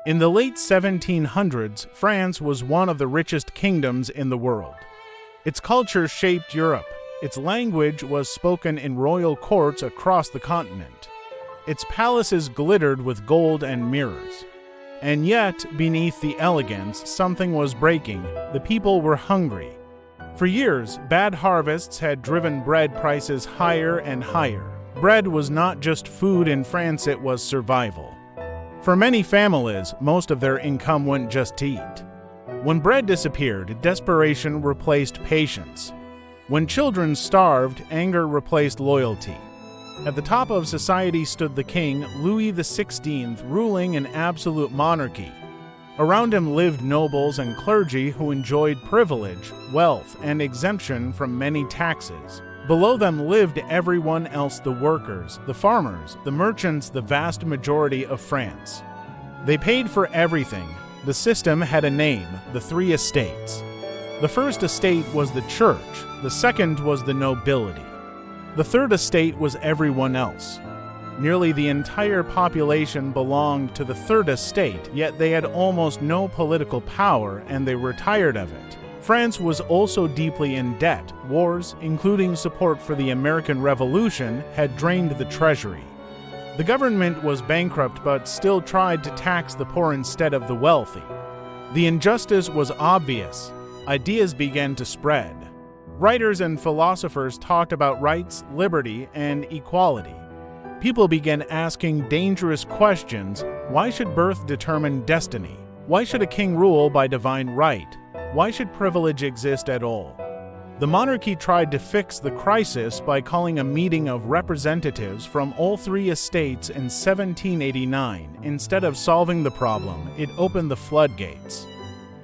In the late 1700s, France was one of the richest kingdoms in the world. Its culture shaped Europe. Its language was spoken in royal courts across the continent. Its palaces glittered with gold and mirrors. And yet, beneath the elegance, something was breaking. The people were hungry. For years, bad harvests had driven bread prices higher and higher. Bread was not just food in France, it was survival. For many families, most of their income went just to eat. When bread disappeared, desperation replaced patience. When children starved, anger replaced loyalty. At the top of society stood the king, Louis XVI, ruling an absolute monarchy. Around him lived nobles and clergy who enjoyed privilege, wealth, and exemption from many taxes. Below them lived everyone else: the workers, the farmers, the merchants, the vast majority of France. They paid for everything. The system had a name: the three estates. The first estate was the church, the second was the nobility. The third estate was everyone else. Nearly the entire population belonged to the third estate, yet they had almost no political power and they were tired of it. France was also deeply in debt. Wars, including support for the American Revolution, had drained the treasury. The government was bankrupt but still tried to tax the poor instead of the wealthy. The injustice was obvious. Ideas began to spread. Writers and philosophers talked about rights, liberty, and equality. People began asking dangerous questions. Why should birth determine destiny? Why should a king rule by divine right? Why should privilege exist at all? The monarchy tried to fix the crisis by calling a meeting of representatives from all three estates in 1789. Instead of solving the problem, it opened the floodgates.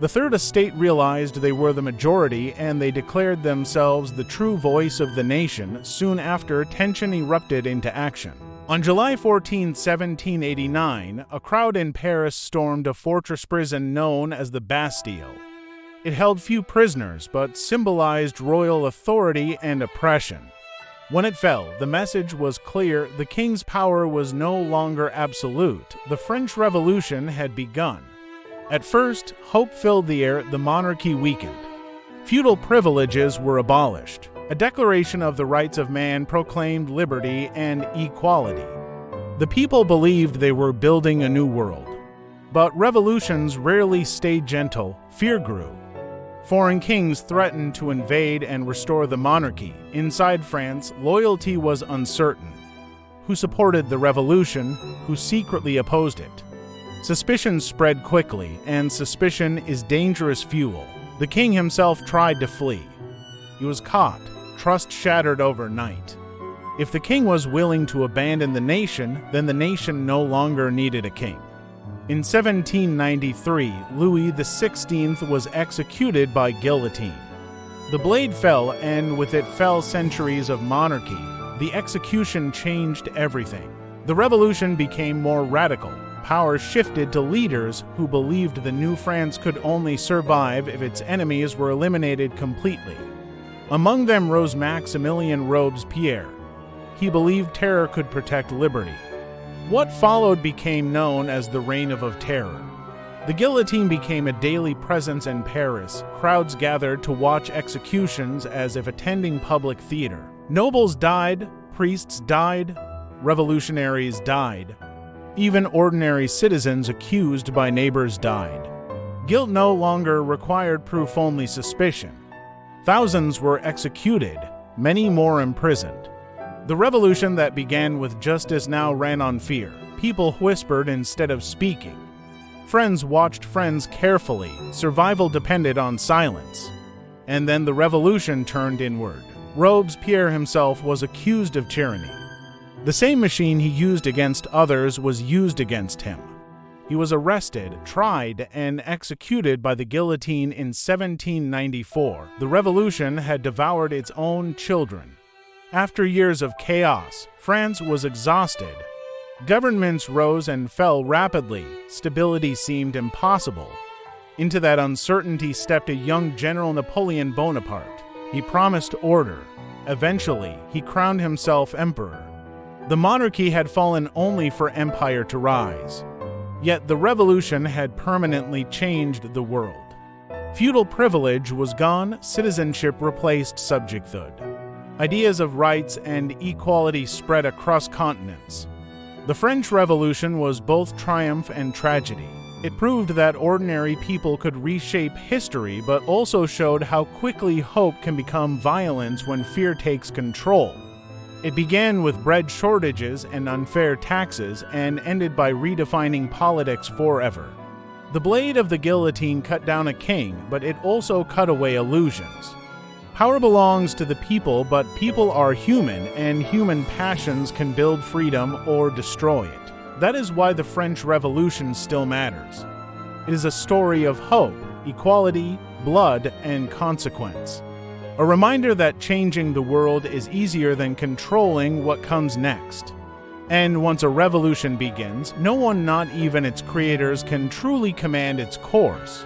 The third estate realized they were the majority and they declared themselves the true voice of the nation. Soon after, tension erupted into action. On July 14, 1789, a crowd in Paris stormed a fortress prison known as the Bastille. It held few prisoners, but symbolized royal authority and oppression. When it fell, the message was clear: the king's power was no longer absolute. The French Revolution had begun. At first, hope filled the air. The monarchy weakened. Feudal privileges were abolished. A declaration of the rights of man proclaimed liberty and equality. The people believed they were building a new world. But revolutions rarely stayed gentle. Fear grew. Foreign kings threatened to invade and restore the monarchy. Inside France, loyalty was uncertain. Who supported the revolution? Who secretly opposed it? Suspicion spread quickly, and suspicion is dangerous fuel. The king himself tried to flee. He was caught. Trust shattered overnight. If the king was willing to abandon the nation, then the nation no longer needed a king. In 1793, Louis XVI was executed by guillotine. The blade fell, and with it fell centuries of monarchy. The execution changed everything. The revolution became more radical. Power shifted to leaders who believed the new France could only survive if its enemies were eliminated completely. Among them rose Maximilien Robespierre. He believed terror could protect liberty. What followed became known as the Reign of Terror. The guillotine became a daily presence in Paris. Crowds gathered to watch executions as if attending public theater. Nobles died, priests died, revolutionaries died. Even ordinary citizens accused by neighbors died. Guilt no longer required proof, only suspicion. Thousands were executed, many more imprisoned. The revolution that began with justice now ran on fear. People whispered instead of speaking. Friends watched friends carefully. Survival depended on silence. And then the revolution turned inward. Robespierre himself was accused of tyranny. The same machine he used against others was used against him. He was arrested, tried, and executed by the guillotine in 1794. The revolution had devoured its own children. After years of chaos, France was exhausted. Governments rose and fell rapidly. Stability seemed impossible. Into that uncertainty stepped a young General Napoleon Bonaparte. He promised order. Eventually, he crowned himself emperor. The monarchy had fallen only for empire to rise. Yet the revolution had permanently changed the world. Feudal privilege was gone, citizenship replaced subjecthood. Ideas of rights and equality spread across continents. The French Revolution was both triumph and tragedy. It proved that ordinary people could reshape history, but also showed how quickly hope can become violence when fear takes control. It began with bread shortages and unfair taxes, and ended by redefining politics forever. The blade of the guillotine cut down a king, but it also cut away illusions. Power belongs to the people, but people are human, and human passions can build freedom or destroy it. That is why the French Revolution still matters. It is a story of hope, equality, blood, and consequence. A reminder that changing the world is easier than controlling what comes next. And once a revolution begins, no one, not even its creators, can truly command its course.